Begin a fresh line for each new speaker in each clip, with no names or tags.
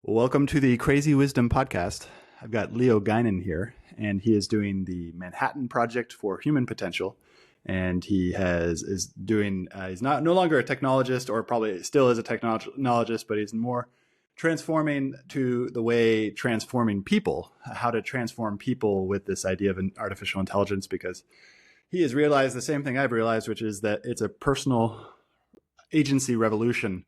Welcome to the Crazy Wisdom Podcast. I've got Leo Guinan here, and he is doing the Manhattan Project for Human Potential. And he is doing, he's no longer a technologist, or probably still is a technologist, but he's more transforming to the way transforming people, how to transform people with this idea of an artificial intelligence, because he has realized the same thing I've realized, which is that it's a personal agency revolution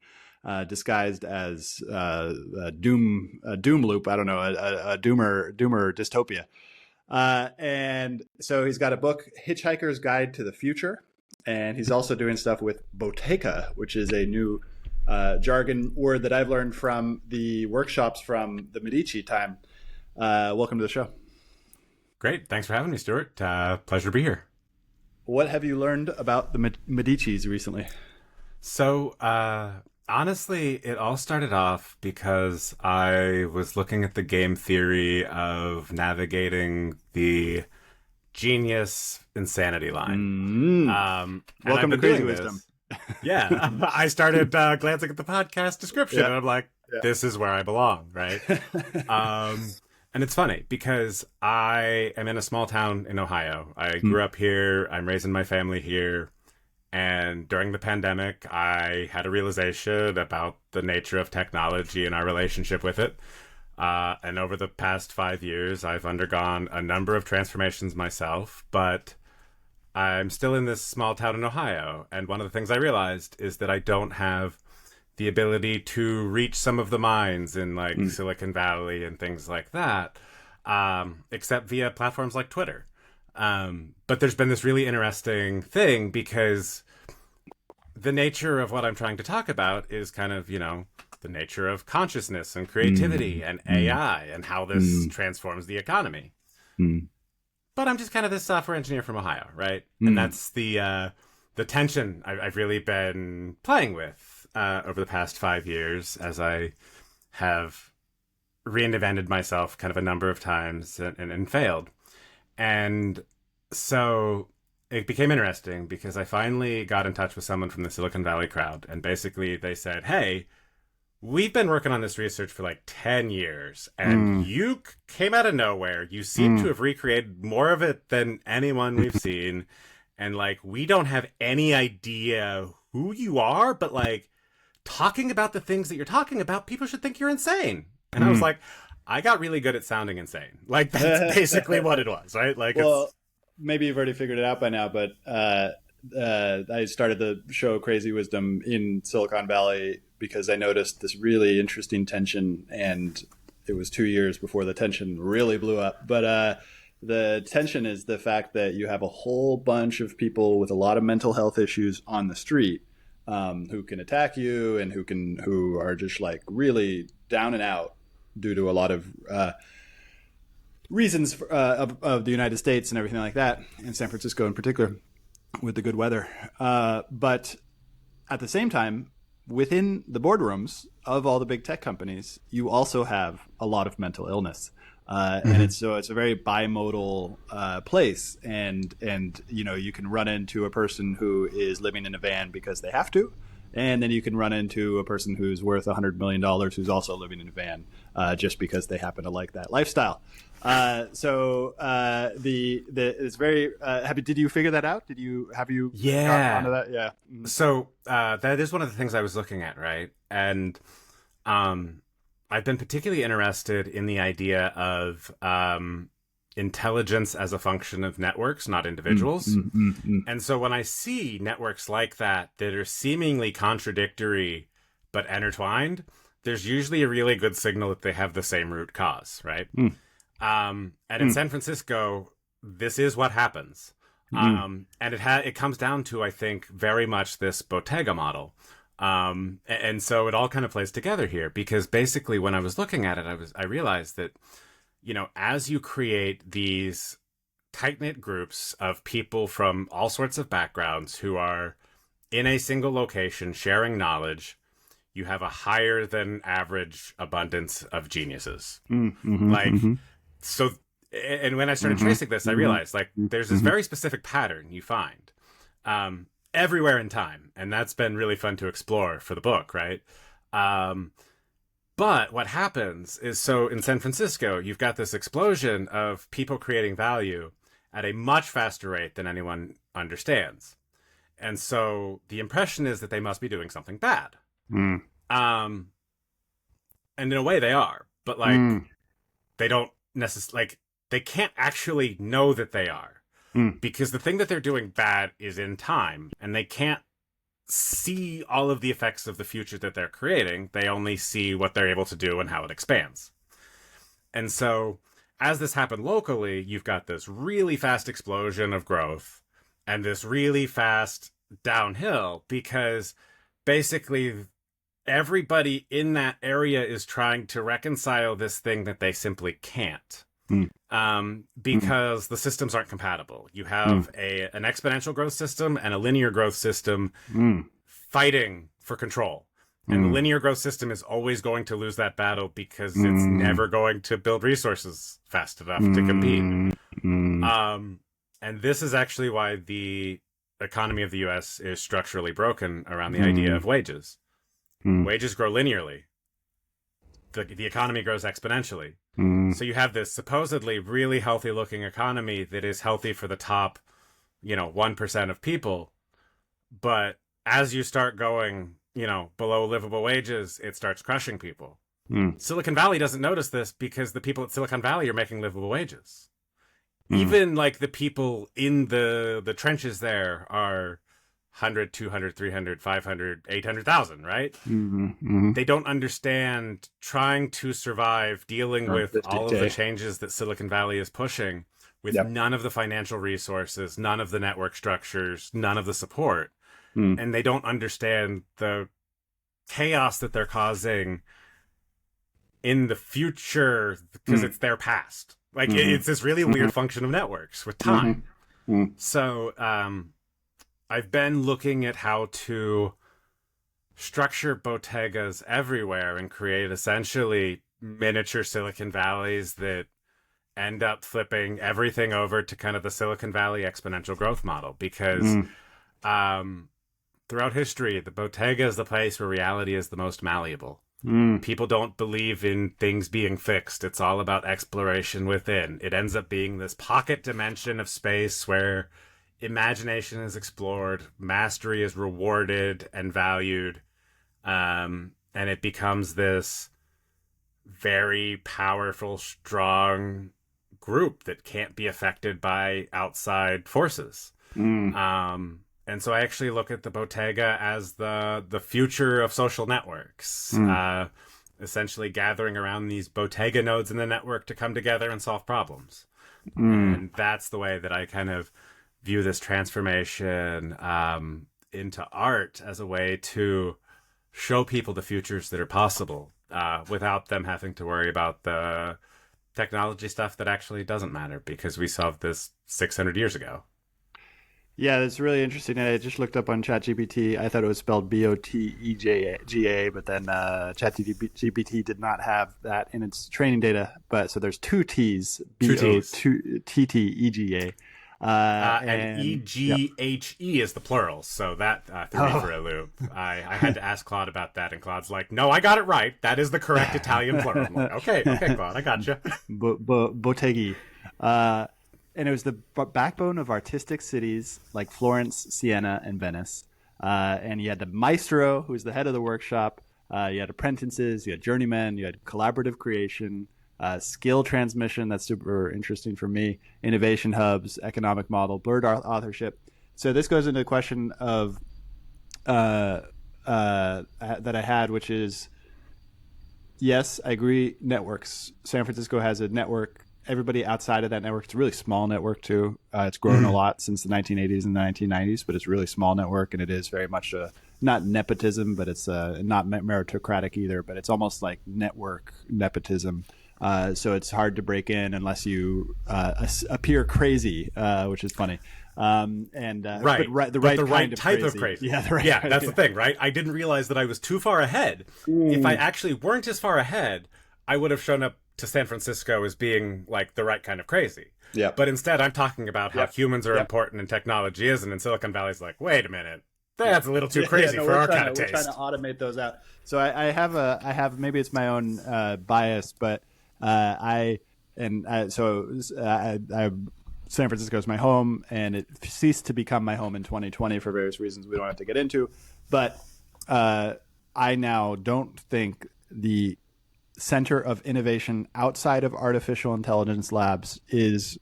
disguised as a doom loop. I don't know, a doomer dystopia. And so he's got a book, Hitchhiker's Guide to the Future. And he's also doing stuff with Bottega, which is a new jargon word that I've learned from the workshops from the Medici time. Welcome to the show.
Great. Thanks for having me, Stewart. Pleasure to be here.
What have you learned about the Medicis recently?
So, honestly, it all started off because I was looking at the game theory of navigating the genius insanity line.
Welcome to Crazy Wisdom.
Yeah, I started glancing at the podcast description, and I'm like, this is where I belong, right? And it's funny because I am in a small town in Ohio. I grew up here. I'm raising my family here. And during the pandemic, I had a realization about the nature of technology and our relationship with it. And over the past 5 years, I've undergone a number of transformations myself, but I'm still in this small town in Ohio. And one of the things I realized is that I don't have the ability to reach some of the minds in like Silicon Valley and things like that, except via platforms like Twitter. But there's been this really interesting thing because the nature of what I'm trying to talk about is kind of, the nature of consciousness and creativity and AI and how this transforms the economy. But I'm just kind of this software engineer from Ohio, right? And that's the tension I've really been playing with over the past 5 years as I have reinvented myself kind of a number of times and failed. And so it became interesting because I finally got in touch with someone from the Silicon Valley crowd. And basically they said, hey, we've been working on this research for like 10 years. And you came out of nowhere. You seem to have recreated more of it than anyone we've seen. And like, we don't have any idea who you are. But like, talking about the things that you're talking about, people should think you're insane. And I was like, I got really good at sounding insane. Like, that's basically what it was, right? Like,
well, maybe you've already figured it out by now, but I started the show Crazy Wisdom in Silicon Valley because I noticed this really interesting tension, and it was 2 years before the tension really blew up. But the tension is the fact that you have a whole bunch of people with a lot of mental health issues on the street who can attack you and who are just like really down and out due to a lot of reasons of the United States and everything like that, and San Francisco in particular, with the good weather. But at the same time, within the boardrooms of all the big tech companies, you also have a lot of mental illness. And it's a very bimodal place, and you can run into a person who is living in a van because they have to, and then you can run into a person who's worth $100 million who's also living in a van just because they happen to like that lifestyle. So it's very did you figure that out? Have you gotten onto that? Yeah.
So that is one of the things I was looking at, right? And I've been particularly interested in the idea of intelligence as a function of networks, not individuals. And so when I see networks like that are seemingly contradictory but intertwined, there's usually a really good signal that they have the same root cause, right? And in San Francisco, this is what happens. And it comes down to, I think, very much this Bottega model. And so it all kind of plays together here, because basically when I was looking at it, I realized that, as you create these tight-knit groups of people from all sorts of backgrounds who are in a single location sharing knowledge, you have a higher than average abundance of geniuses. So, and when I started tracing this, I realized there's this very specific pattern you find everywhere in time. And that's been really fun to explore for the book, right? But what happens is, so in San Francisco, you've got this explosion of people creating value at a much faster rate than anyone understands. And so the impression is that they must be doing something bad. And in a way they are, but like they don't necessarily, like they can't actually know that they are, because the thing that they're doing bad is in time, and they can't see all of the effects of the future that they're creating. They only see what they're able to do and how it expands. And so as this happened locally, you've got this really fast explosion of growth and this really fast downhill, because basically everybody in that area is trying to reconcile this thing that they simply can't. Because the systems aren't compatible. You have an exponential growth system and a linear growth system fighting for control. And the linear growth system is always going to lose that battle because it's never going to build resources fast enough to compete. And this is actually why the economy of the US is structurally broken around the idea of wages. Wages grow linearly. The economy grows exponentially. So you have this supposedly really healthy looking economy that is healthy for the top, 1% of people. But as you start going, below livable wages, it starts crushing people. Silicon Valley doesn't notice this because the people at Silicon Valley are making livable wages. Even like the people in the trenches there are 100, 200, 300, 500, 800,000, right? They don't understand trying to survive dealing with all of the changes that Silicon Valley is pushing with none of the financial resources, none of the network structures, none of the support. And they don't understand the chaos that they're causing in the future because it's their past. Like it's this really weird function of networks with time. So, I've been looking at how to structure Bottegas everywhere and create essentially miniature Silicon Valleys that end up flipping everything over to kind of the Silicon Valley exponential growth model. Because throughout history, the Bottega is the place where reality is the most malleable. People don't believe in things being fixed. It's all about exploration within. It ends up being this pocket dimension of space where imagination is explored, mastery is rewarded and valued, and it becomes this very powerful, strong group that can't be affected by outside forces. And so I actually look at the Bottega as the future of social networks, essentially gathering around these Bottega nodes in the network to come together and solve problems. And that's the way that I kind of view this transformation into art as a way to show people the futures that are possible without them having to worry about the technology stuff that actually doesn't matter because we solved this 600 years ago.
Yeah, that's really interesting. I just looked up on ChatGPT. I thought it was spelled Bottega, but then ChatGPT did not have that in its training data. But so there's two T's, Bottega.
And EGHE is the plural, so that threw me for a loop. I had to ask Claude about that, and Claude's like, "No, I got it right. That is the correct Italian plural." I'm like, okay, Claude, I got you.
Bottega, and it was the backbone of artistic cities like Florence, Siena, and Venice. And you had the maestro, who was the head of the workshop. You had apprentices, you had journeymen, you had collaborative creation. Skill transmission, that's super interesting for me, innovation hubs, economic model, blurred authorship. So this goes into the question of that I had, which is, yes, I agree, networks. San Francisco has a network. Everybody outside of that network, it's a really small network too. It's grown a lot since the 1980s and the 1990s, but it's a really small network, and it is very much not nepotism, but it's not meritocratic either, but it's almost like network nepotism. So it's hard to break in unless you appear crazy, which is funny.
Right.
The right
type
of
crazy.
Yeah,
that's the thing, right? I didn't realize that I was too far ahead. If I actually weren't as far ahead, I would have shown up to San Francisco as being like the right kind of crazy.
Yeah.
But instead, I'm talking about how humans are important and technology isn't, and Silicon Valley's like, wait a minute. That's a little too crazy for our kind of taste.
We're trying to automate those out. So I have maybe it's my own bias, but San Francisco is my home, and it ceased to become my home in 2020 for various reasons we don't have to get into. But I now don't think the center of innovation outside of artificial intelligence labs is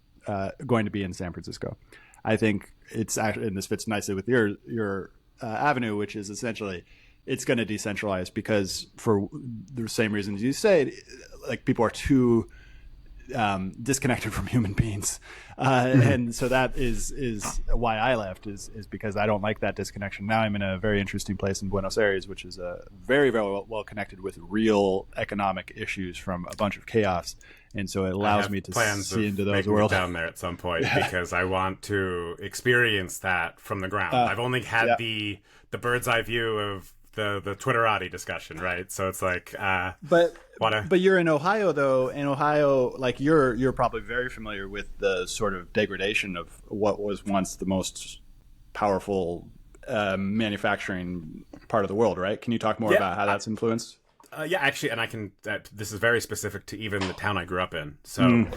going to be in San Francisco. I think it's actually, and this fits nicely with your avenue, which is essentially it's going to decentralize because for the same reasons you say, like people are too disconnected from human beings. And so that is why I left is because I don't like that disconnection. Now I'm in a very interesting place in Buenos Aires, which is very, very well connected with real economic issues from a bunch of chaos. And so it allows me to see into those worlds
down there at some point because I want to experience that from the ground. I've only had the bird's eye view of the Twitterati discussion, right? So it's like,
but you're in Ohio though. In Ohio, like you're probably very familiar with the sort of degradation of what was once the most powerful manufacturing part of the world, right? Can you talk more about how that's influenced?
Yeah, actually, and I can. This is very specific to even the town I grew up in. So,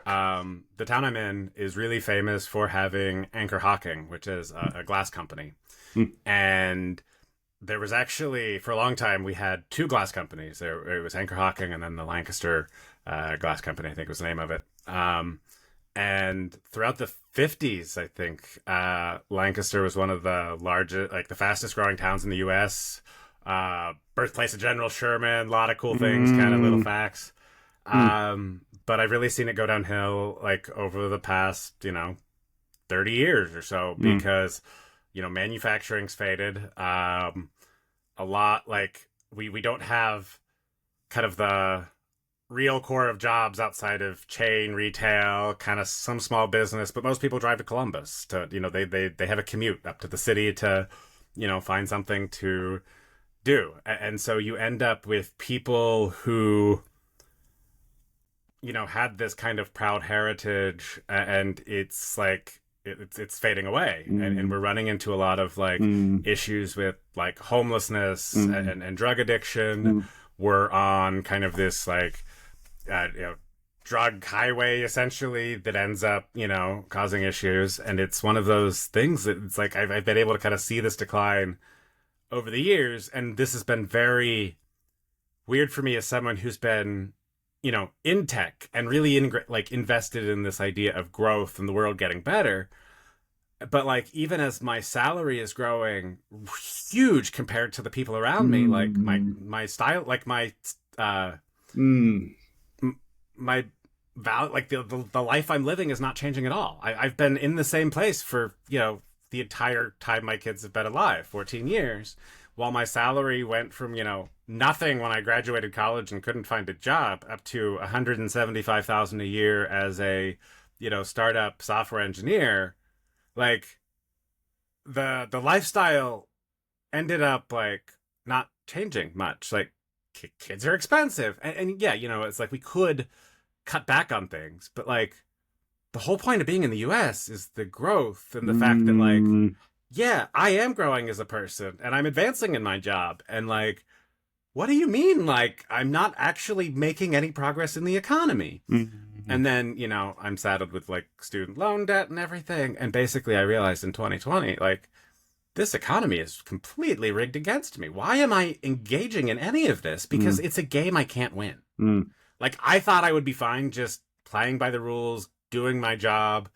the town I'm in is really famous for having Anchor Hocking, which is a glass company, and there was actually, for a long time, we had two glass companies. It was Anchor Hocking and then the Lancaster Glass Company, I think was the name of it. And throughout the 50s, I think, Lancaster was one of the largest, like the fastest growing towns in the U.S., birthplace of General Sherman, a lot of cool things, kind of little facts. But I've really seen it go downhill, like, over the past, 30 years or so, because... manufacturing's faded. A lot, like we don't have kind of the real core of jobs outside of chain retail, kind of some small business, but most people drive to Columbus to, they have a commute up to the city to, find something to do. And so you end up with people who, had this kind of proud heritage, and it's like, it's fading away, and we're running into a lot of like issues with like homelessness and drug addiction. We're on kind of this like drug highway essentially that ends up causing issues, and it's one of those things that it's like I've been able to kind of see this decline over the years, and this has been very weird for me as someone who's been in tech and really invested in this idea of growth and the world getting better. But like, even as my salary is growing huge compared to the people around me, like my style, like my value, like the life I'm living is not changing at all. I've been in the same place for, the entire time my kids have been alive, 14 years. While my salary went from, nothing when I graduated college and couldn't find a job up to $175,000 a year as a, startup software engineer, like the lifestyle ended up like not changing much. Like kids are expensive. And yeah, it's like we could cut back on things, but like the whole point of being in the US is the growth and the fact that like, yeah, I am growing as a person and I'm advancing in my job. And like, what do you mean? Like, I'm not actually making any progress in the economy. And then, I'm saddled with like student loan debt and everything. And basically I realized in 2020, like, this economy is completely rigged against me. Why am I engaging in any of this? Because it's a game I can't win. Like, I thought I would be fine just playing by the rules, doing my job,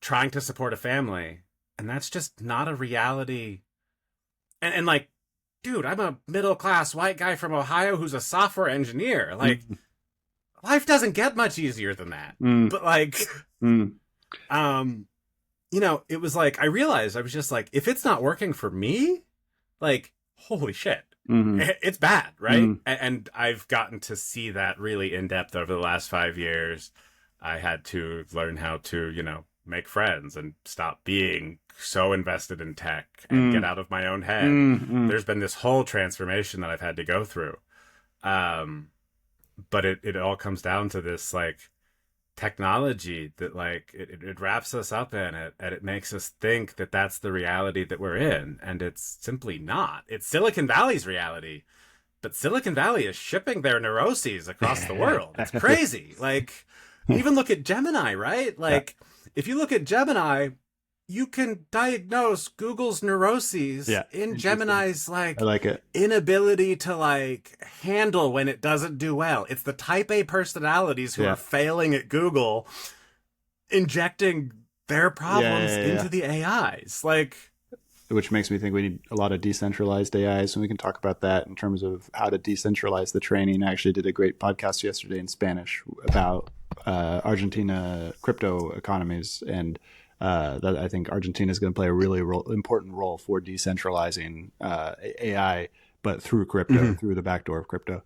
trying to support a family. And that's just not a reality. And like, dude, I'm a middle-class white guy from Ohio who's a software engineer. Like, life doesn't get much easier than that. But like, it was like, I realized I was just like, if it's not working for me, like, holy shit, it's bad, right? And I've gotten to see that really in depth over the last 5 years. I had to learn how to, make friends and stop being so invested in tech and get out of my own head. There's been this whole transformation that I've had to go through. But it all comes down to this, like, technology that like it wraps us up in it, and it makes us think that that's the reality that we're in, and it's simply not. It's Silicon Valley's reality, but Silicon Valley is shipping their neuroses across the world. It's crazy. Like, even look at Gemini, right? Like, if you look at Gemini, you can diagnose Google's neuroses in Gemini's like,
I like it.
Inability to like handle when it doesn't do well. It's the type A personalities who are failing at Google, injecting their problems into the AIs. Like,
which makes me think we need a lot of decentralized AIs, and we can talk about that in terms of how to decentralize the training. I actually did a great podcast yesterday in Spanish about Argentina crypto economies, and that I think Argentina is going to play a really important role for decentralizing AI, but through crypto, through the backdoor of crypto.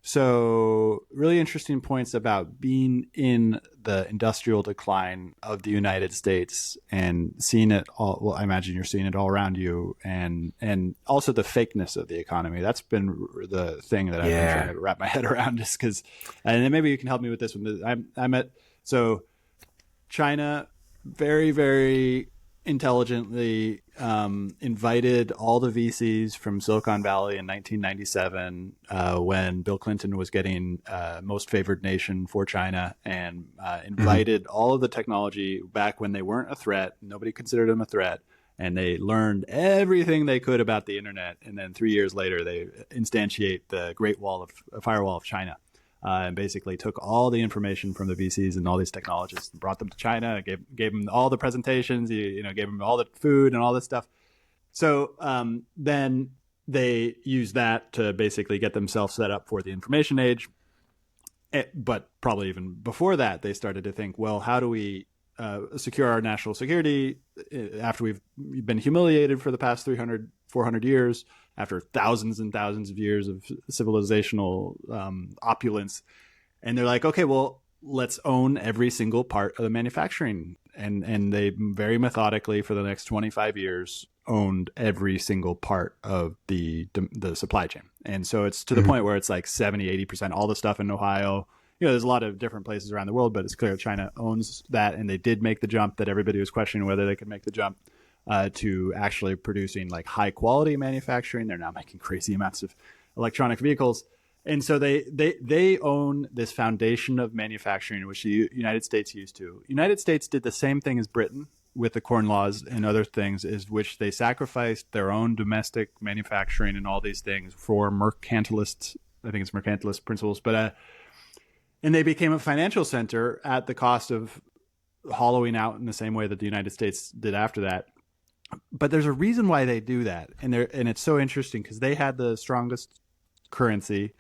So really interesting points about being in the industrial decline of the United States and seeing it all. Well, I imagine you're seeing it all around you, and also the fakeness of the economy. That's been the thing that I've been trying to wrap my head around, just because, and then maybe you can help me with this one. So China very, very intelligently invited all the VCs from Silicon Valley in 1997 when Bill Clinton was getting most favored nation for China, and invited all of the technology back when they weren't a threat. Nobody considered them a threat. And they learned everything they could about the internet. And then 3 years later, they instantiate the Firewall of China. And basically took all the information from the VCs and all these technologists and brought them to China, gave them all the presentations, gave them all the food and all this stuff. So then they used that to basically get themselves set up for the information age. But probably even before that, they started to think, well, how do we secure our national security after we've been humiliated for the past 300, 400 years, after thousands and thousands of years of civilizational opulence. And they're like, okay, well, let's own every single part of the manufacturing. And they very methodically for the next 25 years owned every single part of the supply chain. And so it's to the point where it's like 70, 80%, all the stuff in Ohio. There's a lot of different places around the world, but it's clear China owns that. And they did make the jump that everybody was questioning whether they could make the jump to actually producing like high quality manufacturing. They're now making crazy amounts of electronic vehicles. And so they own this foundation of manufacturing, which the United States used to. United States did the same thing as Britain with the Corn Laws and other things, is which they sacrificed their own domestic manufacturing and all these things for mercantilist, I think it's mercantilist principles, but and they became a financial center at the cost of hollowing out in the same way that the United States did after that. But there's a reason why they do that, and it's so interesting because they had the strongest currency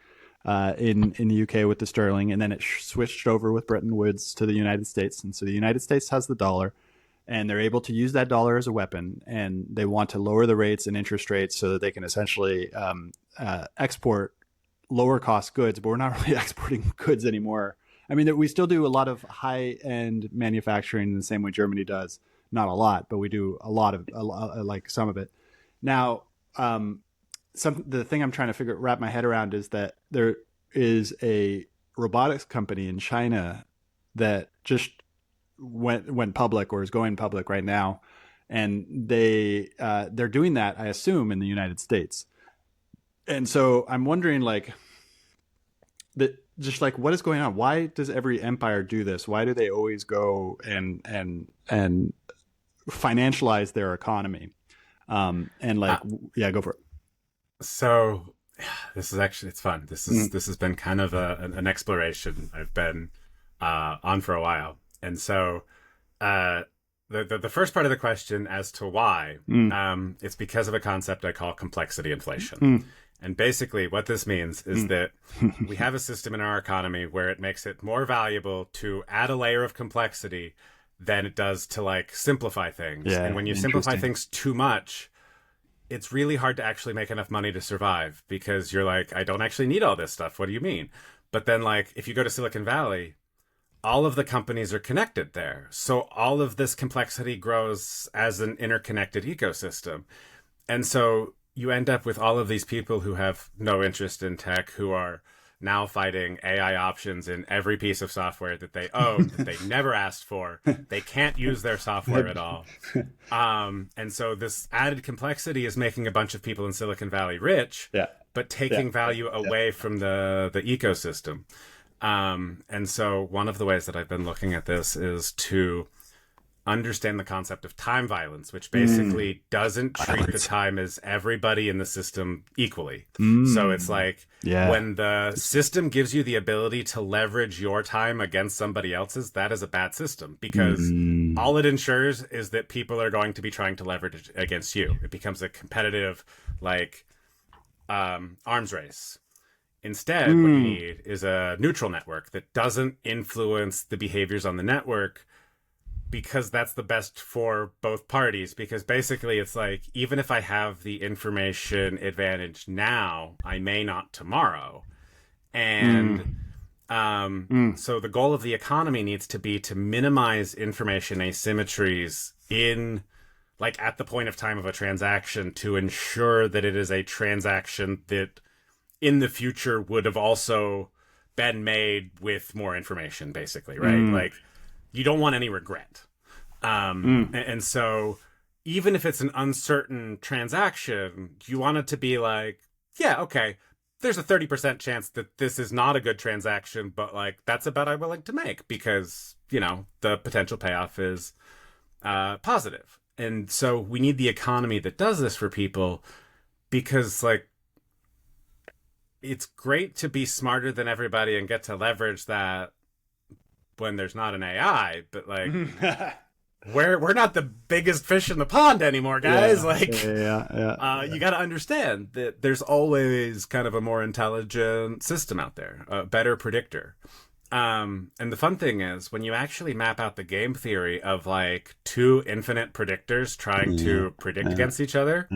in the UK with the sterling, and then it switched over with Bretton Woods to the United States, and so the United States has the dollar, and they're able to use that dollar as a weapon, and they want to lower the rates and interest rates so that they can essentially export lower cost goods. But we're not really exporting goods anymore. I mean, we still do a lot of high end manufacturing in the same way Germany does. Not a lot, but we do a lot of like some of it. Now, the thing I'm trying to wrap my head around is that there is a robotics company in China that just went public or is going public right now, and they're doing that, I assume, in the United States. And so I'm wondering, like, that just like what is going on? Why does every empire do this? Why do they always go and financialize their economy? And like, go for it.
So this is actually, it's fun. This has been kind of an exploration I've been on for a while. And so the first part of the question as to why, it's because of a concept I call complexity inflation. And basically what this means is that we have a system in our economy where it makes it more valuable to add a layer of complexity than it does to like simplify things. Yeah, and when you simplify things too much, it's really hard to actually make enough money to survive, because you're like, I don't actually need all this stuff. What do you mean? But then like, if you go to Silicon Valley, all of the companies are connected there. So all of this complexity grows as an interconnected ecosystem. And so you end up with all of these people who have no interest in tech, who are now fighting AI options in every piece of software that they own that they never asked for. They can't use their software at all. And so this added complexity is making a bunch of people in Silicon Valley rich, but taking value away from the ecosystem. And so one of the ways that I've been looking at this is to understand the concept of time violence, which basically doesn't treat the time as everybody in the system equally. So it's like when the system gives you the ability to leverage your time against somebody else's, that is a bad system, because all it ensures is that people are going to be trying to leverage it against you. It becomes a competitive, like, arms race. Instead, what you need is a neutral network that doesn't influence the behaviors on the network, because that's the best for both parties. Because basically it's like, even if I have the information advantage now, I may not tomorrow. And so the goal of the economy needs to be to minimize information asymmetries in, like, at the point of time of a transaction, to ensure that it is a transaction that in the future would have also been made with more information, basically, right? Like, you don't want any regret. And so even if it's an uncertain transaction, you want it to be like, yeah, okay, there's a 30% chance that this is not a good transaction, but, like, that's a bet I'm willing to make because, you know, the potential payoff is positive. And so we need the economy that does this for people, because, like, it's great to be smarter than everybody and get to leverage that when there's not an AI, but, like, we're not the biggest fish in the pond anymore, guys. You got to understand that there's always kind of a more intelligent system out there, a better predictor. And the fun thing is, when you actually map out the game theory of, like, two infinite predictors trying to predict against each other,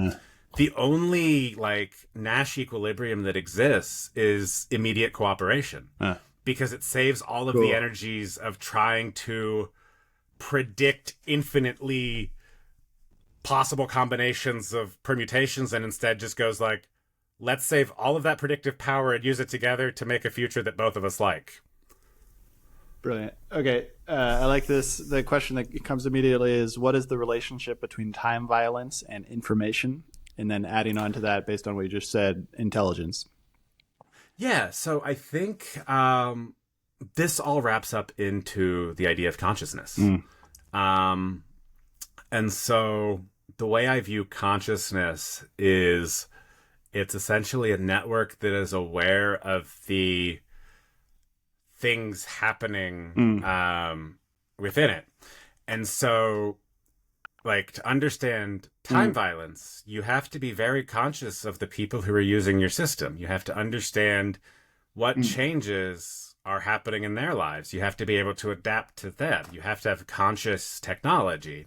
the only, like, Nash equilibrium that exists is immediate cooperation, because it saves all of the energies of trying to predict infinitely possible combinations of permutations, and instead just goes like, let's save all of that predictive power and use it together to make a future that both of us like.
Brilliant. Okay. I like this. The question that comes immediately is, what is the relationship between time violence and information? And then adding on to that, based on what you just said, intelligence.
Yeah. So I think this all wraps up into the idea of consciousness. And so the way I view consciousness is, it's essentially a network that is aware of the things happening within it. And so, like, to understand time violence, you have to be very conscious of the people who are using your system. You have to understand what changes are happening in their lives. You have to be able to adapt to them. You have to have conscious technology.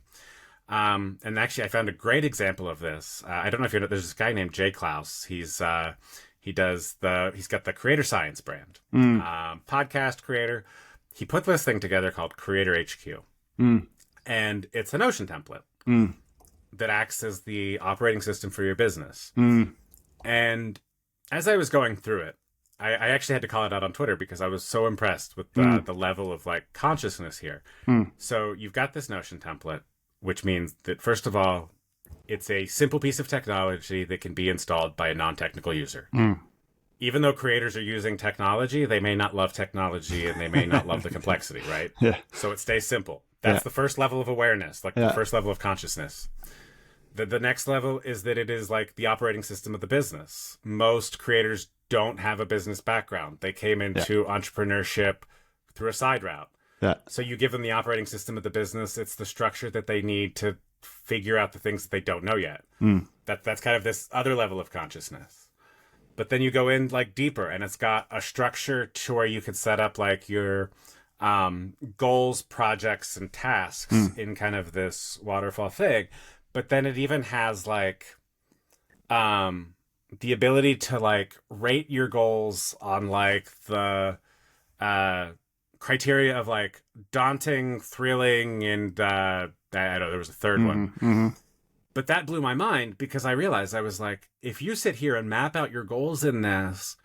And actually, I found a great example of this. I don't know if you know, there's this guy named Jay Klaus. He's got the Creator Science brand, podcast creator. He put this thing together called Creator HQ. And it's a Notion template that acts as the operating system for your business. And as I was going through it, I actually had to call it out on Twitter because I was so impressed with the level of, like, consciousness here. So you've got this Notion template, which means that, first of all, it's a simple piece of technology that can be installed by a non-technical user. Even though creators are using technology, they may not love technology and they may not love the complexity, right? So it stays simple. That's the first level of awareness, like the first level of consciousness. The next level is that it is like the operating system of the business. Most creators don't have a business background. They came into entrepreneurship through a side route. So you give them the operating system of the business. It's the structure that they need to figure out the things that they don't know yet. That's kind of this other level of consciousness. But then you go in, like, deeper, and it's got a structure to where you could set up, like, your goals, projects, and tasks in kind of this waterfall thing. But then it even has, like, the ability to, like, rate your goals on, like, the criteria of, like, daunting, thrilling, and I don't know, there was a third one. But that blew my mind, because I realized, I was like, if you sit here and map out your goals in this,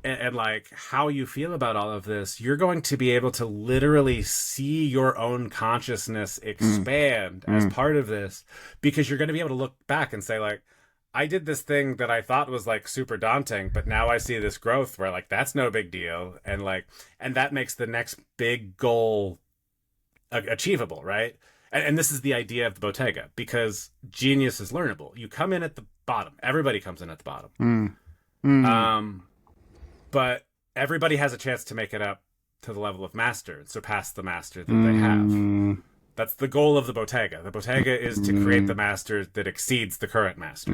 and like how you feel about all of this, you're going to be able to literally see your own consciousness expand as part of this, because you're going to be able to look back and say like, I did this thing that I thought was like super daunting, but now I see this growth where like that's no big deal, and like, and that makes the next big goal achievable, right? And this is the idea of the Bottega, because genius is learnable. You come in at the bottom. Everybody comes in at the bottom. But everybody has a chance to make it up to the level of master and surpass the master that they have. That's the goal of the Bottega. The Bottega is to create the master that exceeds the current master.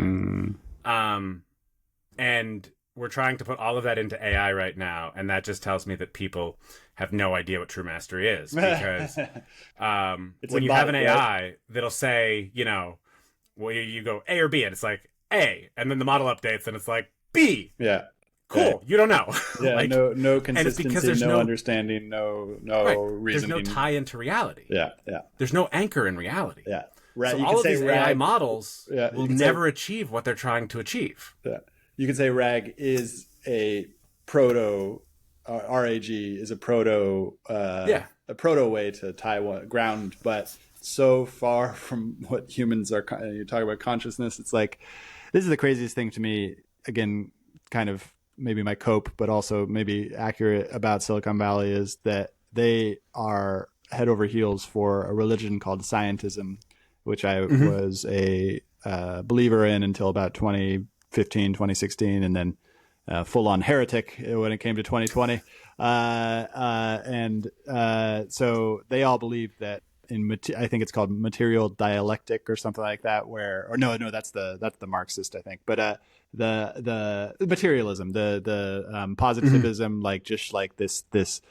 And we're trying to put all of that into AI right now, and that just tells me that people have no idea what true mastery is. Because when you have an AI that'll say, you know, well, you go A or B, and it's like A, and then the model updates, and it's like B.
Yeah.
Cool. Right. You don't know.
Yeah.
Like,
no consistency,
there's
no understanding, no reasoning.
There's no tie into reality.
Yeah. Yeah.
The's no anchor in reality.
Yeah.
So all of these AI models will never achieve what they're trying to achieve.
Yeah. You can say RAG is a proto, RAG is a proto, a proto way to tie one ground, but so far from what humans are. You talk about consciousness. It's like, this is the craziest thing to me. Again, kind of maybe my cope, but also maybe accurate about Silicon Valley, is that they are head over heels for a religion called scientism, which I was a believer in until about 2015, 2016, and then full on heretic when it came to 2020. So they all believe that I think it's called material dialectic or something like that, that's the Marxist, I think. But the materialism, the positivism, like just like this,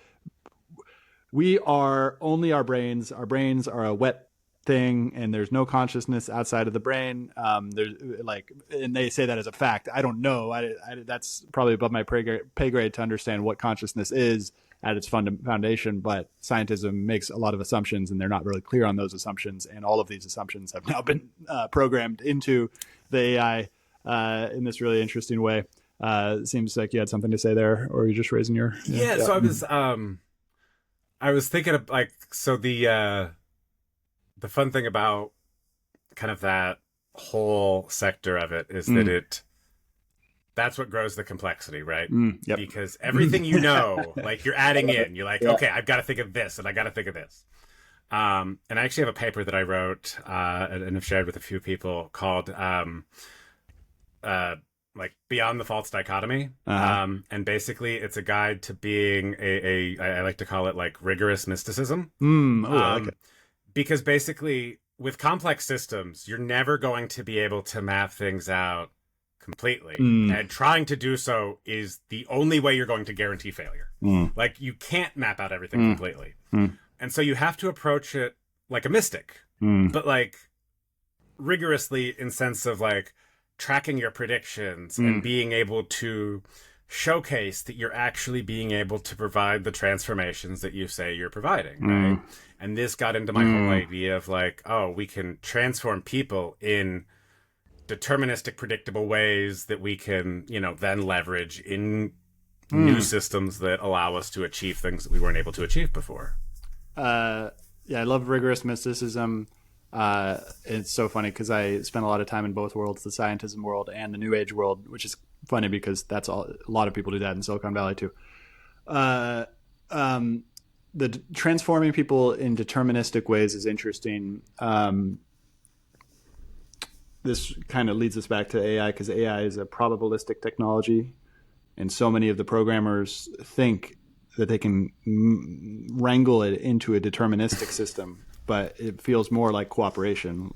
we are only our brains. Our brains are a wet thing, and there's no consciousness outside of the brain. There's like, and they say that as a fact. I don't know. That's probably above my pay grade to understand what consciousness is at its foundation, but scientism makes a lot of assumptions, and they're not really clear on those assumptions. And all of these assumptions have now been programmed into the AI in this really interesting way. It seems like you had something to say there, or you're just raising your...
Yeah. So I was thinking of like, so the fun thing about kind of that whole sector of it is that that's what grows the complexity, right?
Yep.
Because everything you know, like you're adding in, you're like, okay, I've got to think of this, and I got to think of this. And I actually have a paper that I wrote and have shared with a few people called like Beyond the False Dichotomy. And basically it's a guide to being I like to call it like rigorous mysticism.
I like it.
Because basically with complex systems, you're never going to be able to map things out completely. And trying to do so is the only way you're going to guarantee failure. Like you can't map out everything completely. And so you have to approach it like a mystic, but like rigorously in sense of like tracking your predictions and being able to showcase that you're actually being able to provide the transformations that you say you're providing, right? And this got into my whole idea of like, oh, we can transform people in deterministic, predictable ways that we can, you know, then leverage in new systems that allow us to achieve things that we weren't able to achieve before.
I love rigorous mysticism. It's so funny because I spent a lot of time in both worlds, the scientism world and the New Age world, which is funny because that's all. A lot of people do that in Silicon Valley too. The transforming people in deterministic ways is interesting. This kind of leads us back to AI, because AI is a probabilistic technology, and so many of the programmers think that they can wrangle it into a deterministic system, but it feels more like cooperation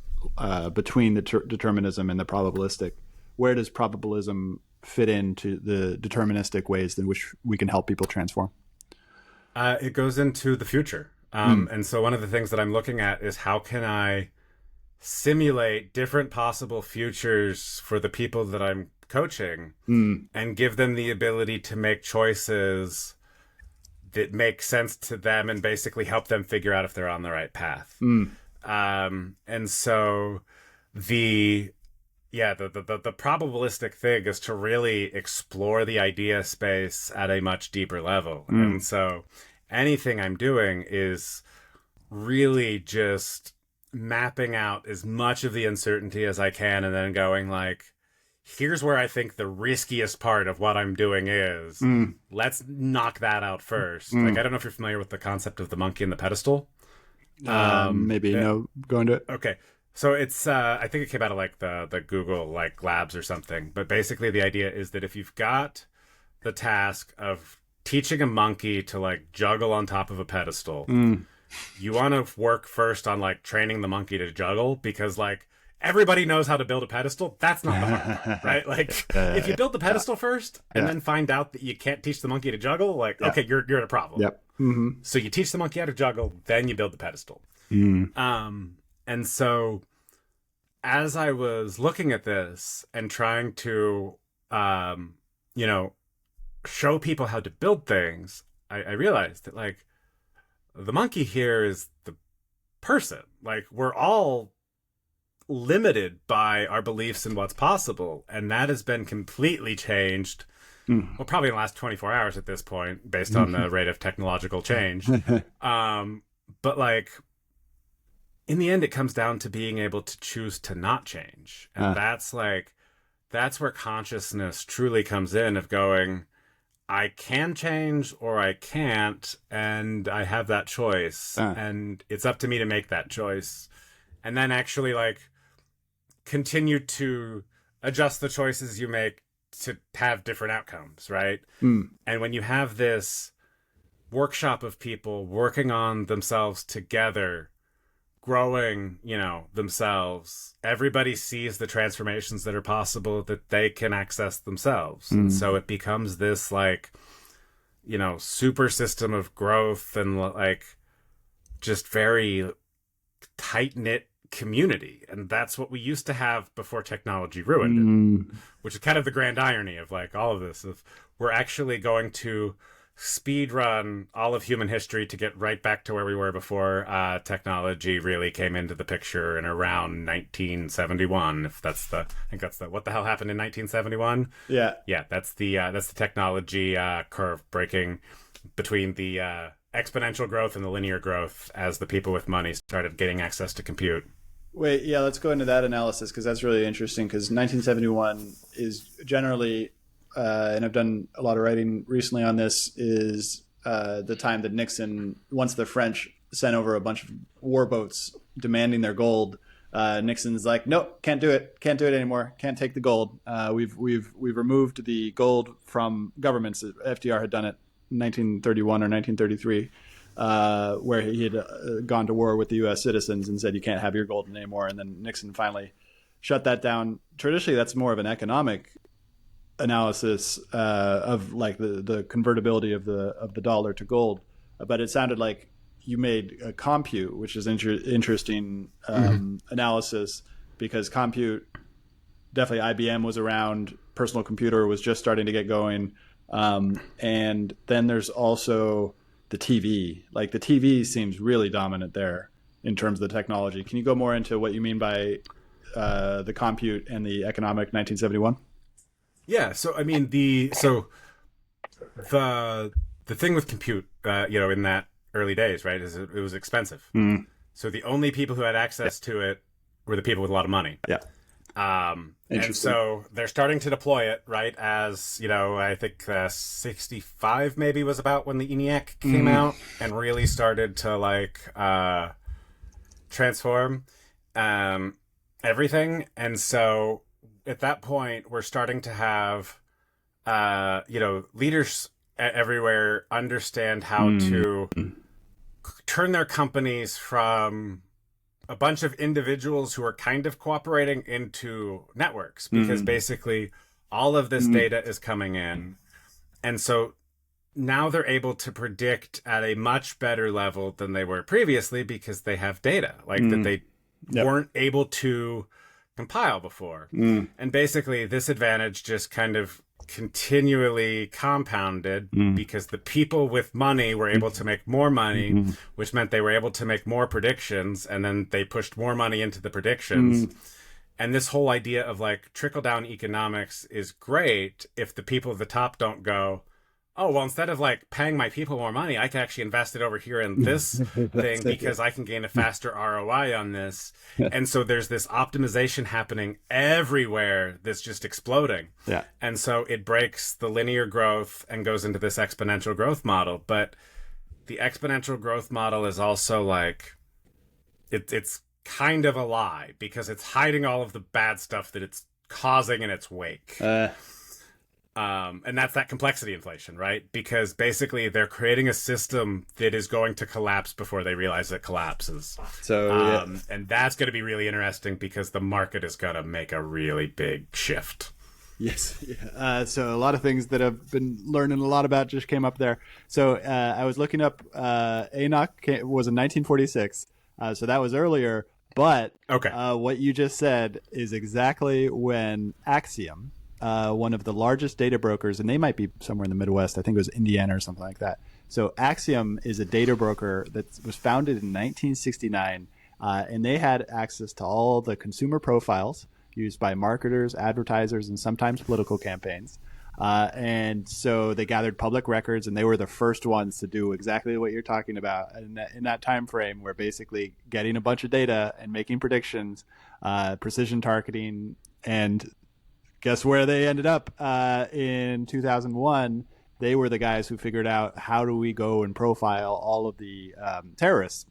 between the determinism and the probabilistic. Where does probabilism fit into the deterministic ways in which we can help people transform?
It goes into the future. And so one of the things that I'm looking at is how can I simulate different possible futures for the people that I'm coaching and give them the ability to make choices that make sense to them and basically help them figure out if they're on the right path. And so yeah, the probabilistic thing is to really explore the idea space at a much deeper level. And so anything I'm doing is really just mapping out as much of the uncertainty as I can and then going like, here's where I think the riskiest part of what I'm doing is. Let's knock that out first. Like, I don't know if you're familiar with the concept of the monkey and the pedestal.
Maybe, go into it.
Okay. So it's, I think it came out of like the Google like labs or something. But basically the idea is that if you've got the task of teaching a monkey to like juggle on top of a pedestal, you want to work first on like training the monkey to juggle, because like everybody knows how to build a pedestal. That's not the hard part, right? Like if you build the pedestal first and then find out that you can't teach the monkey to juggle, like, okay, you're in a problem.
Yep.
So you teach the monkey how to juggle, then you build the pedestal. And so as I was looking at this and trying to, show people how to build things, I realized that like the monkey here is the person. Like, we're all limited by our beliefs in what's possible. And that has been completely changed. Well, probably in the last 24 hours at this point, based on the rate of technological change. But like, in the end, it comes down to being able to choose to not change. And that's where consciousness truly comes in, of going, I can change or I can't, and I have that choice. And it's up to me to make that choice. And then actually like continue to adjust the choices you make to have different outcomes, right? And when you have this workshop of people working on themselves together, growing, themselves, everybody sees the transformations that are possible that they can access themselves. And so it becomes this like, super system of growth and like just very tight-knit community. And that's what we used to have before technology ruined it, which is kind of the grand irony of like all of this, of we're actually going to speed run all of human history to get right back to where we were before technology really came into the picture in around 1971. If that's I think that's what the hell happened in 1971. Yeah, that's the technology curve breaking between the exponential growth and the linear growth as the people with money started getting access to compute.
Wait, yeah, let's go into that analysis, because that's really interesting, because 1971 is generally, and I've done a lot of writing recently on this, is the time that Nixon, once the French sent over a bunch of war boats demanding their gold, Nixon's like, nope, can't do it anymore, can't take the gold. We've removed the gold from governments. FDR had done it in 1931 or 1933. Where he had gone to war with the U.S. citizens and said, you can't have your gold anymore. And then Nixon finally shut that down. Traditionally, that's more of an economic analysis of like the convertibility of the dollar to gold. But it sounded like you made a compute, which is interesting analysis, because compute, definitely IBM was around, personal computer was just starting to get going. And then there's also the TV. Like the TV seems really dominant there in terms of the technology. Can you go more into what you mean by the compute and the economic 1971?
Yeah. So I mean the thing with compute, in that early days, right, is it was expensive. So the only people who had access to it were the people with a lot of money. Yeah. And so they're starting to deploy it, right, as, I think 65 maybe was about when the ENIAC came out and really started to, like, transform everything. And so at that point, we're starting to have, leaders everywhere understand how to turn their companies from a bunch of individuals who are kind of cooperating into networks, because basically all of this data is coming in. And so now they're able to predict at a much better level than they were previously, because they have data that they weren't able to compile before. And basically this advantage just kind of continually compounded because the people with money were able to make more money, which meant they were able to make more predictions, and then they pushed more money into the predictions. And this whole idea of like trickle down economics is great if the people at the top don't go, oh, well, instead of like paying my people more money, I can actually invest it over here in this thing because I can gain a faster ROI on this. And so there's this optimization happening everywhere that's just exploding.
Yeah.
And so it breaks the linear growth and goes into this exponential growth model. But the exponential growth model is also like, it's kind of a lie because it's hiding all of the bad stuff that it's causing in its wake. And that's that complexity inflation, right? Because basically they're creating a system that is going to collapse before they realize it collapses.
So,
and that's going to be really interesting because the market is going to make a really big shift.
Yes. Yeah. So a lot of things that I've been learning a lot about just came up there. So I was looking up, Enoch was in 1946. So that was earlier. But
okay.
What you just said is exactly when Axiom, one of the largest data brokers, and they might be somewhere in the Midwest. I think it was Indiana or something like that. So Axiom is a data broker that was founded in 1969, and they had access to all the consumer profiles used by marketers, advertisers, and sometimes political campaigns. And so they gathered public records, and they were the first ones to do exactly what you're talking about in that time frame, where basically getting a bunch of data and making predictions, precision targeting, and guess where they ended up in 2001? They were the guys who figured out how do we go and profile all of the terrorists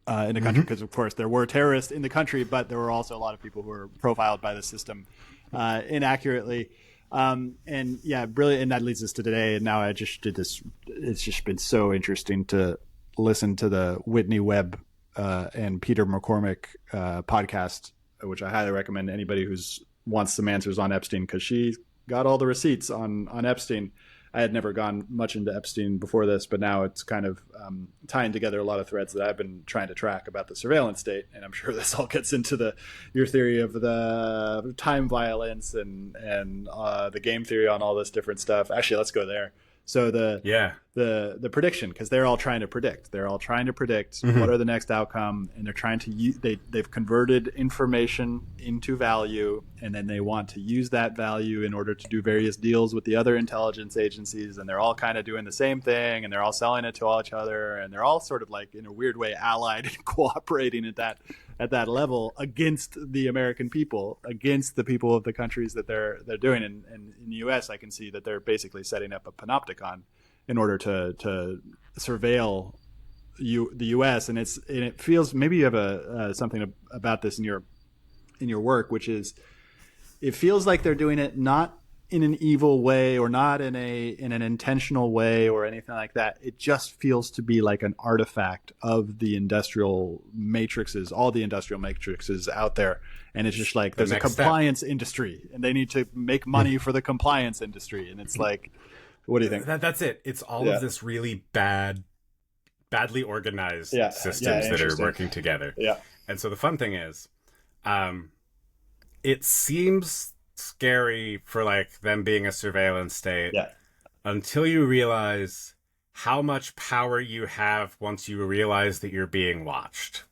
in the country, because of course there were terrorists in the country, but there were also a lot of people who were profiled by the system inaccurately. And yeah, brilliant. And that leads us to today. And now I just did this. It's just been so interesting to listen to the Whitney Webb and Peter McCormick podcast, which I highly recommend anybody who's wants some answers on Epstein, because she got all the receipts on Epstein. I had never gone much into Epstein before this, but now it's kind of tying together a lot of threads that I've been trying to track about the surveillance state. And I'm sure this all gets into your theory of the time violence and the game theory on all this different stuff. Actually, let's go there. So the prediction, because they're all trying to predict. They're all trying to predict what are the next outcome, and they're trying to they've converted information into value, and then they want to use that value in order to do various deals with the other intelligence agencies, and they're all kind of doing the same thing, and they're all selling it to each other, and they're all sort of like in a weird way allied and cooperating at that level against the American people, against the people of the countries that they're doing. And in the U.S., I can see that they're basically setting up a panopticon in order to surveil the U.S. And it feels, maybe you have something about this in your work, which is it feels like they're doing it not in an evil way or not in an intentional way or anything like that. It just feels to be like an artifact of the industrial matrices, all the industrial matrices out there. And it's just like there's a compliance industry, and they need to make money for the compliance industry. And it's like, what do you think?
That's it. It's all of this really badly organized systems that are working together.
Yeah.
And so the fun thing is, it seems scary for like them being a surveillance state until you realize how much power you have once you realize that you're being watched.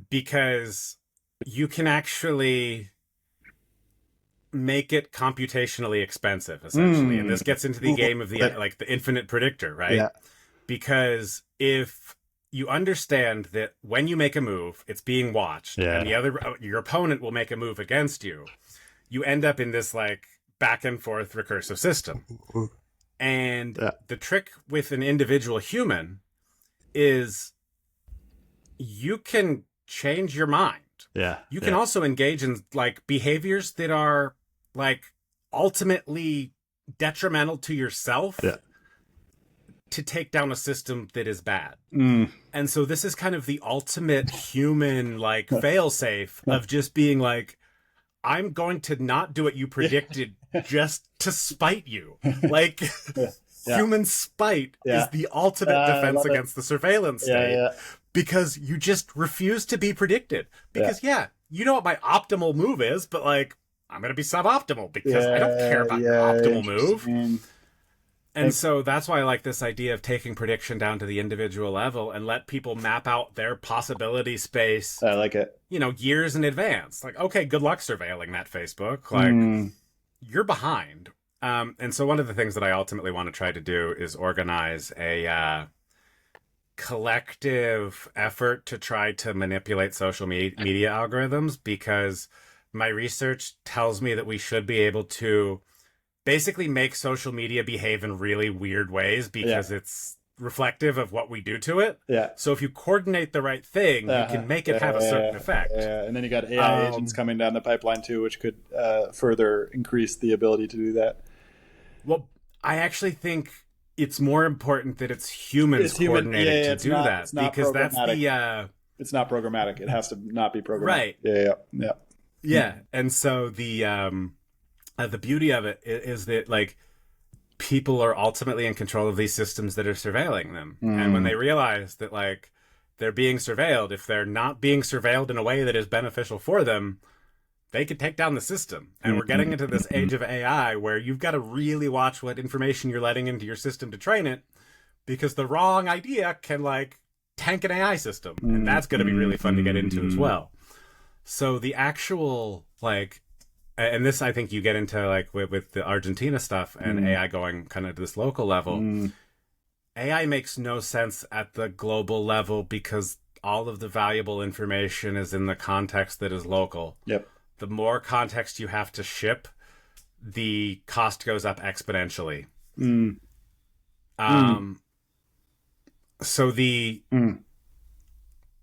Because you can actually make it computationally expensive, essentially. And this gets into the game of the infinite predictor, right? Yeah. Because if you understand that when you make a move, it's being watched, and your opponent will make a move against you, you end up in this like back and forth recursive system. And the trick with an individual human is you can change your mind.
Yeah.
You can also engage in like behaviors that are like ultimately detrimental to yourself. Yeah. To take down a system that is bad. And so this is kind of the ultimate human like fail-safe of just being like, I'm going to not do what you predicted just to spite you. Like human spite is the ultimate defense against the surveillance state because you just refuse to be predicted. Because you know what my optimal move is, but like I'm going to be suboptimal because I don't care about your optimal move. And so that's why I like this idea of taking prediction down to the individual level and let people map out their possibility space.
I like it.
Years in advance. Like, okay, good luck surveilling that Facebook. Like, you're behind. And so one of the things that I ultimately want to try to do is organize a collective effort to try to manipulate social media algorithms, because my research tells me that we should be able to basically make social media behave in really weird ways because it's reflective of what we do to it.
Yeah.
So if you coordinate the right thing, you can make it have a certain effect.
Yeah. And then you got AI agents coming down the pipeline too, which could further increase the ability to do that.
Well, I actually think it's more important that it's humans coordinated to do that, because that's the
it's not programmatic. It has to not be programmatic.
Right.
Yeah.
Yeah. And so the beauty of it is that, like, people are ultimately in control of these systems that are surveilling them. And when they realize that, like, they're being surveilled, if they're not being surveilled in a way that is beneficial for them, they could take down the system. And we're getting into this age of AI where you've got to really watch what information you're letting into your system to train it, because the wrong idea can, like, tank an AI system. And that's going to be really fun to get into as well. So the actual, like, and this, I think you get into, like, with the Argentina stuff and AI going kind of to this local level. AI makes no sense at the global level because all of the valuable information is in the context that is local.
Yep.
The more context you have to ship, the cost goes up exponentially. So the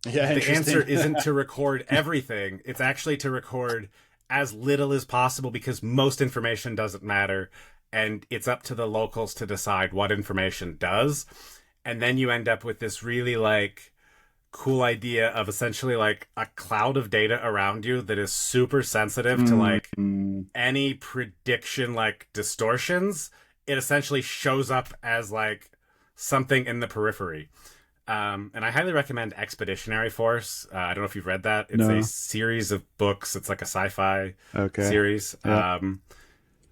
answer isn't to record everything. It's actually to record as little as possible, because most information doesn't matter, and it's up to the locals to decide what information does. And then you end up with this really, like, cool idea of essentially, like, a cloud of data around you that is super sensitive to, like, any prediction, like, distortions. It essentially shows up as, like, something in the periphery. And I highly recommend Expeditionary Force. I don't know if you've read that. It's a series of books. It's like a sci-fi series. Yep.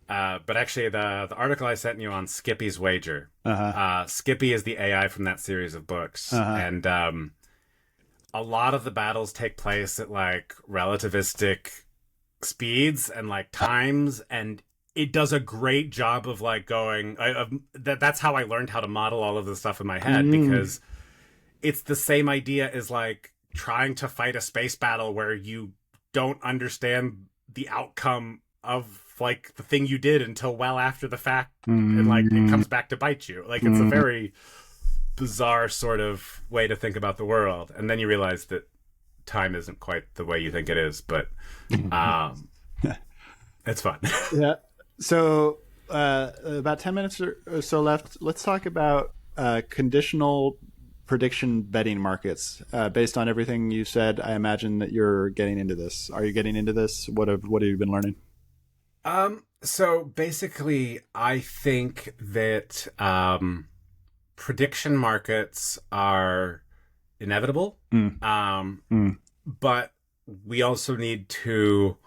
But actually, the article I sent you on Skippy's Wager. Skippy is the AI from that series of books. And a lot of the battles take place at, like, relativistic speeds and, like, times. And it does a great job of, like, going... that's how I learned how to model all of this stuff in my head, because... it's the same idea as, like, trying to fight a space battle where you don't understand the outcome of, like, the thing you did until well after the fact, and, like, it comes back to bite you. Like, it's a very bizarre sort of way to think about the world. And then you realize that time isn't quite the way you think it is, but it's fun.
Yeah. So about 10 minutes or so left. Let's talk about conditional prediction betting markets. Based on everything you said, I imagine that you're getting into this. Are you getting into this? What have you been learning?
So basically, I think that prediction markets are inevitable. But we also need to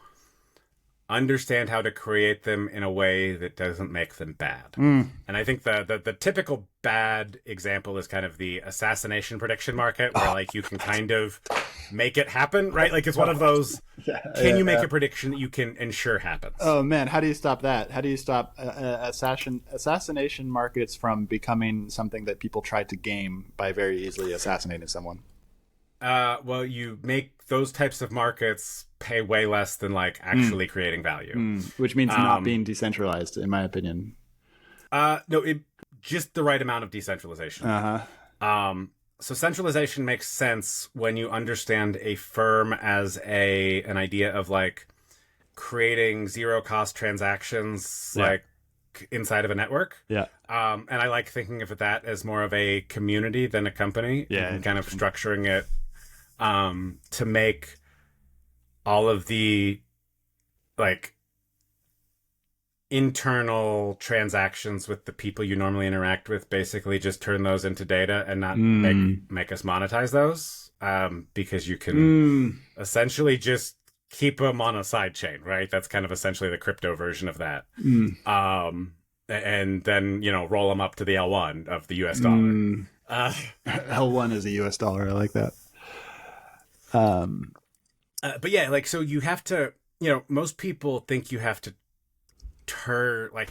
understand how to create them in a way that doesn't make them bad. And I think the typical bad example is kind of the assassination prediction market, where like you can kind of make it happen, right? Like it's one of those, can you make a prediction that you can ensure happens?
Oh man, how do you stop that? How do you stop assassination markets from becoming something that people try to game by very easily assassinating someone?
Well, you make those types of markets pay way less than like actually creating value.
Which means not being decentralized, in my opinion.
No, just the right amount of decentralization. So centralization makes sense when you understand a firm as an idea of like creating zero cost transactions, like inside of a network. And I like thinking of that as more of a community than a company. And kind of structuring it to make all of the like internal transactions with the people you normally interact with, basically just turn those into data and not make us monetize those, because you can essentially just keep them on a side chain, right? That's kind of essentially the crypto version of that. and then, roll them up to the L1 of the US dollar.
L1 is a US dollar. I like that.
But yeah, like, so you have to, most people think you have to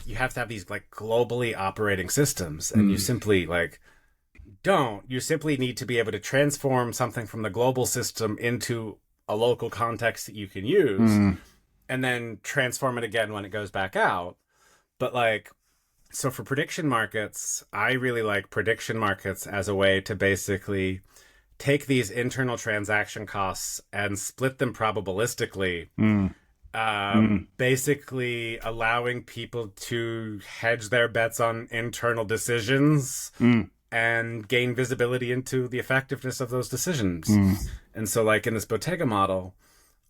you have to have these like globally operating systems, and you simply don't. You simply need to be able to transform something from the global system into a local context that you can use, and then transform it again when it goes back out. But so for prediction markets, I really like prediction markets as a way to basically take these internal transaction costs and split them probabilistically, basically allowing people to hedge their bets on internal decisions and gain visibility into the effectiveness of those decisions. And so in this Bottega model,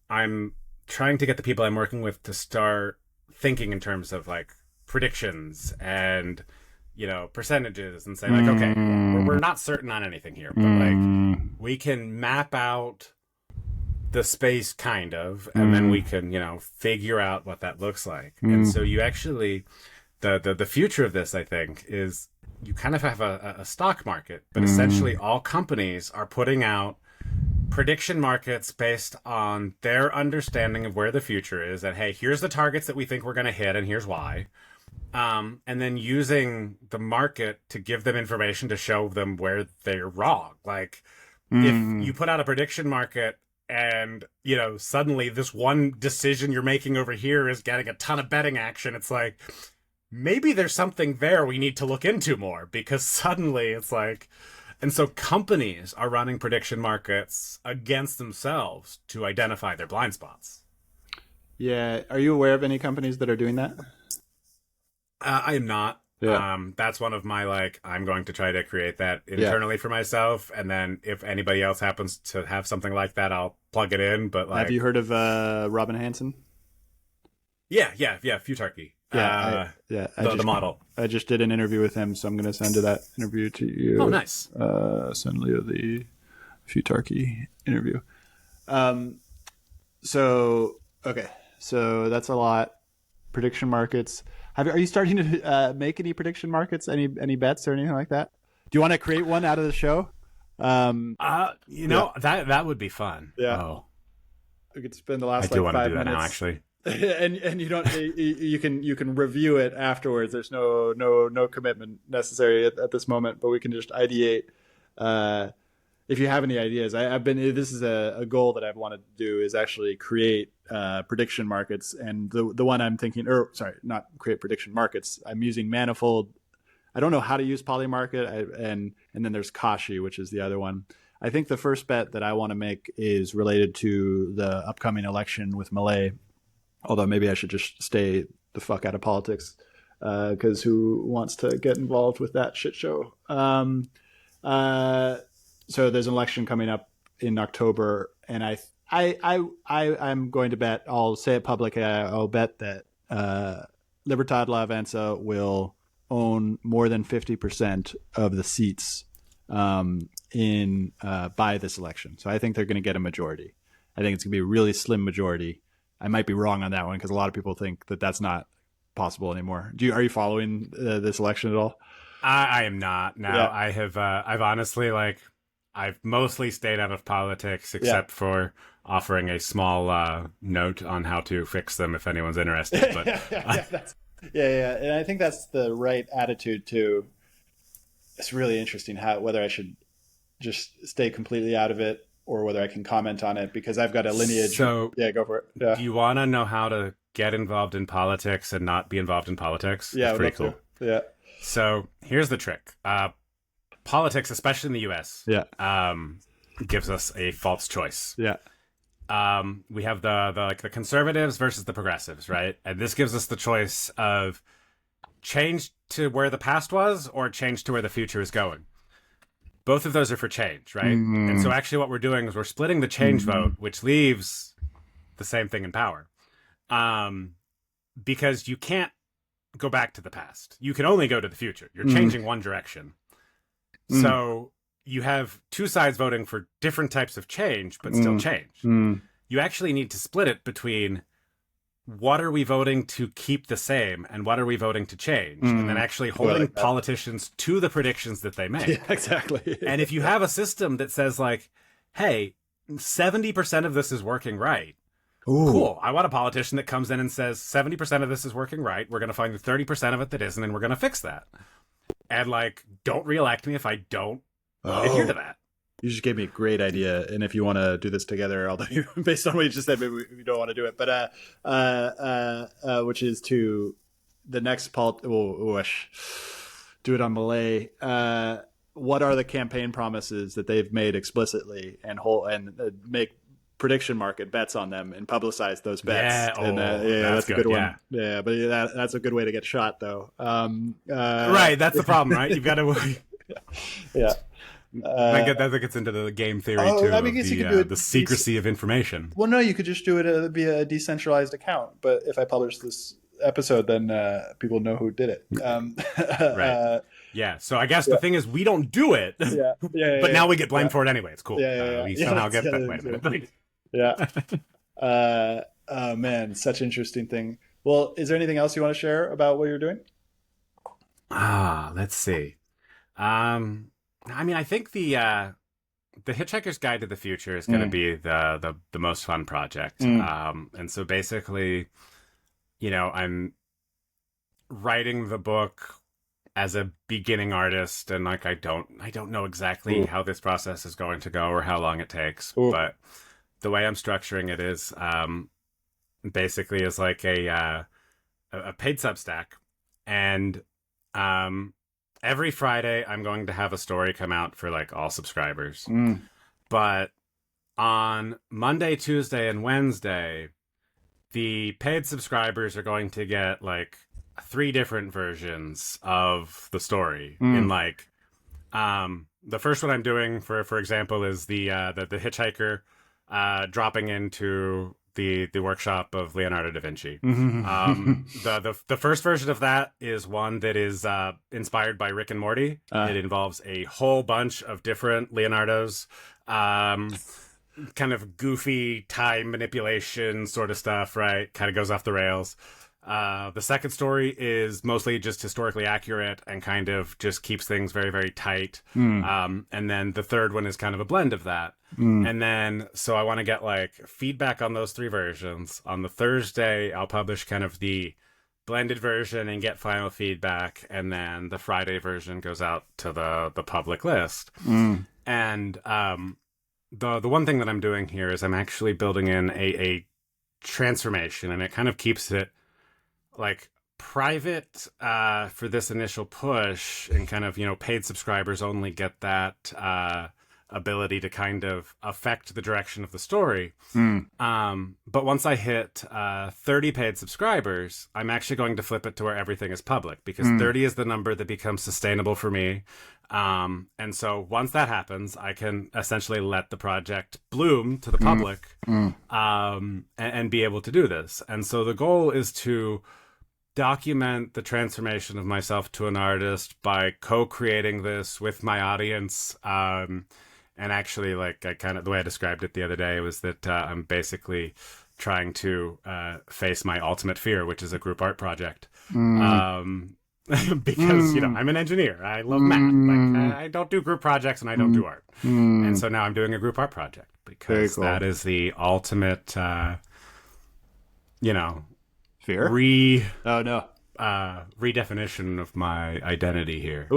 I'm trying to get the people I'm working with to start thinking in terms of predictions and percentages, and say okay, we're not certain on anything here, but we can map out the space kind of, and then we can figure out what that looks like. And so you actually the future of this, I think, is you kind of have a stock market, but essentially all companies are putting out prediction markets based on their understanding of where the future is, and hey, here's the targets that we think we're going to hit, and here's why. And then using the market to give them information to show them where they're wrong. If you put out a prediction market and, suddenly this one decision you're making over here is getting a ton of betting action, it's maybe there's something there we need to look into more, because suddenly it's and so companies are running prediction markets against themselves to identify their blind spots.
Yeah. Are you aware of any companies that are doing that?
I am not. Yeah. That's one of my I'm going to try to create that internally for myself, and then if anybody else happens to have something like that, I'll plug it in. But
have you heard of Robin Hanson?
Yeah, futarchy. The model.
I just did an interview with him, so I'm going to send that interview to you.
Oh, nice.
Send Leo the futarchy interview. So that's a lot. Prediction markets. Are you starting to make any prediction markets? Any bets or anything like that? Do you want to create one out of the show?
That would be fun.
Yeah.
Oh.
We could spend the last 5 minutes.
I do want to do that now, actually.
and you don't. You can review it afterwards. There's no commitment necessary at this moment, but we can just ideate. If you have any ideas, this is a goal that I've wanted to do, is actually create prediction markets. And the one I'm thinking, not create prediction markets. I'm using Manifold. I don't know how to use Polymarket, and then there's Kashi, which is the other one. I think the first bet that I want to make is related to the upcoming election with Malay. Although maybe I should just stay the fuck out of politics, because who wants to get involved with that shit show? So there's an election coming up in October, and I'm going to bet, I'll say it publicly, I'll bet that Libertad La Avanza will own more than 50% of the seats by this election. So I think they're going to get a majority. I think it's going to be a really slim majority. I might be wrong on that one, because a lot of people think that that's not possible anymore. Are you following this election at all?
I am not. No, yeah. I've honestly I've mostly stayed out of politics, except for offering a small note on how to fix them if anyone's interested. But
and I think that's the right attitude too. It's really interesting whether I should just stay completely out of it or whether I can comment on it, because I've got a lineage. So go for it. Yeah.
Do you want to know how to get involved in politics and not be involved in politics?
Yeah,
it's pretty cool.
Yeah.
So here's the trick. Politics, especially in the US, gives us a false choice.
Yeah.
We have the conservatives versus the progressives, right? And this gives us the choice of change to where the past was or change to where the future is going. Both of those are for change, right? Mm-hmm. And so actually what we're doing is we're splitting the change vote, which leaves the same thing in power. Because you can't go back to the past. You can only go to the future. You're changing one direction. So you have two sides voting for different types of change, but still change. You actually need to split it between what are we voting to keep the same and what are we voting to change? And then actually holding politicians to the predictions that they make.
Yeah, exactly.
And if you have a system that says like, hey, 70% of this is working right. Ooh. Cool. I want a politician that comes in and says 70% of this is working right. We're going to find the 30% of it that isn't, and we're going to fix that. And like, don't reelect me if I don't adhere to that.
You just gave me a great idea, and if you want to do this together, although based on what you just said, maybe we don't want to do it. But which is to the next do it on Malay. What are the campaign promises that they've made explicitly, and make prediction market bets on them and publicize those bets?
Yeah,
that's a good one. Yeah, but that's a good way to get shot, though.
Right, that's the problem, right? You've got to.
Yeah.
That gets into the game theory too. I mean, you could do the secrecy of information.
Well, no, you could just do it via a decentralized account. But if I publish this episode, then people know who did it.
Right. Yeah. So I guess the thing is, we don't do it. But now we get blamed for it anyway. It's cool. We somehow get that. Wait a minute.
Yeah. Oh man, such an interesting thing. Well, is there anything else you want to share about what you're doing?
Let's see. I mean, I think the Hitchhiker's Guide to the Future is going to be the most fun project. And so basically, I'm writing the book as a beginning artist, and like I don't know exactly how this process is going to go or how long it takes. But the way I'm structuring it is basically is like a paid Substack, and every Friday, I'm going to have a story come out for like all subscribers. But on Monday, Tuesday, and Wednesday, the paid subscribers are going to get like 3 different versions of the story. In like, the first one I'm doing, for example, is the Hitchhiker dropping into the workshop of Leonardo da Vinci. The first version of that is one that is inspired by Rick and Morty. It involves a whole bunch of different Leonardos, kind of goofy time manipulation sort of stuff, right? Kind of goes off the rails. The second story is mostly just historically accurate and kind of just keeps things very, very tight. And then the third one is kind of a blend of that. And then, so I want to get like feedback on those 3 versions. On the Thursday, I'll publish kind of the blended version and get final feedback. And then the Friday version goes out to the public list. And the one thing that I'm doing here is I'm actually building in a transformation, and it kind of keeps it like private for this initial push, and kind of, paid subscribers only get that ability to kind of affect the direction of the story. But once I hit 30 paid subscribers, I'm actually going to flip it to where everything is public, because 30 is the number that becomes sustainable for me. And so once that happens, I can essentially let the project bloom to the public and be able to do this. And so the goal is to document the transformation of myself to an artist by co-creating this with my audience. And actually, like, the way I described it the other day was that I'm basically trying to face my ultimate fear, which is a group art project. Because, I'm an engineer. I love math. Like, I don't do group projects and I don't do art. And so now I'm doing a group art project because that is the ultimate,
fear?
Redefinition of my identity here.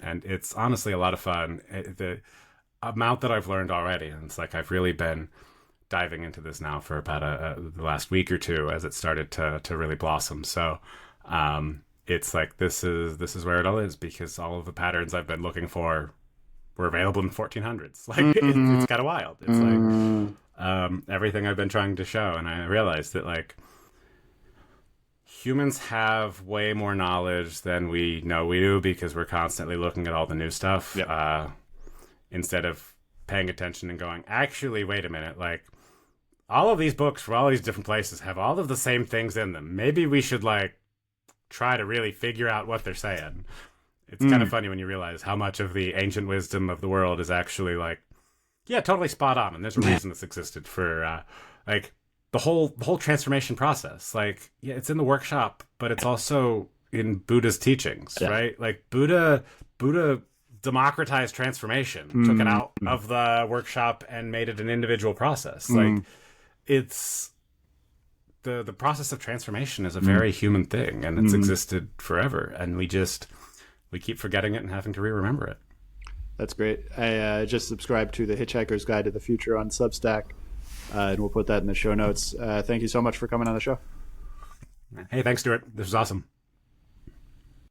And it's honestly a lot of fun. The amount that I've learned already, and it's like I've really been diving into this now for about the last week or two as it started to really blossom. So it's like this is where it all is, because all of the patterns I've been looking for were available in 1400s. Like it's kind of wild. It's like everything I've been trying to show, and I realized that like humans have way more knowledge than we know we do, because we're constantly looking at all the new stuff. Instead of paying attention and going, actually, wait a minute, like all of these books from all these different places have all of the same things in them. Maybe we should like try to really figure out what they're saying. It's kind of funny when you realize how much of the ancient wisdom of the world is actually like, yeah, totally spot on. And there's a reason this existed for like the whole transformation process. Like, yeah, it's in the workshop, but it's also in Buddha's teachings, right? Like Buddha democratized transformation, took it out of the workshop and made it an individual process. Like, it's the process of transformation is a very human thing, and it's existed forever, and we keep forgetting it and having to re-remember it.
That's great. I just subscribed to the Hitchhiker's Guide to the Future on Substack, and we'll put that in the show notes. Thank you so much for coming on the show.
Hey, thanks, Stewart. This was awesome.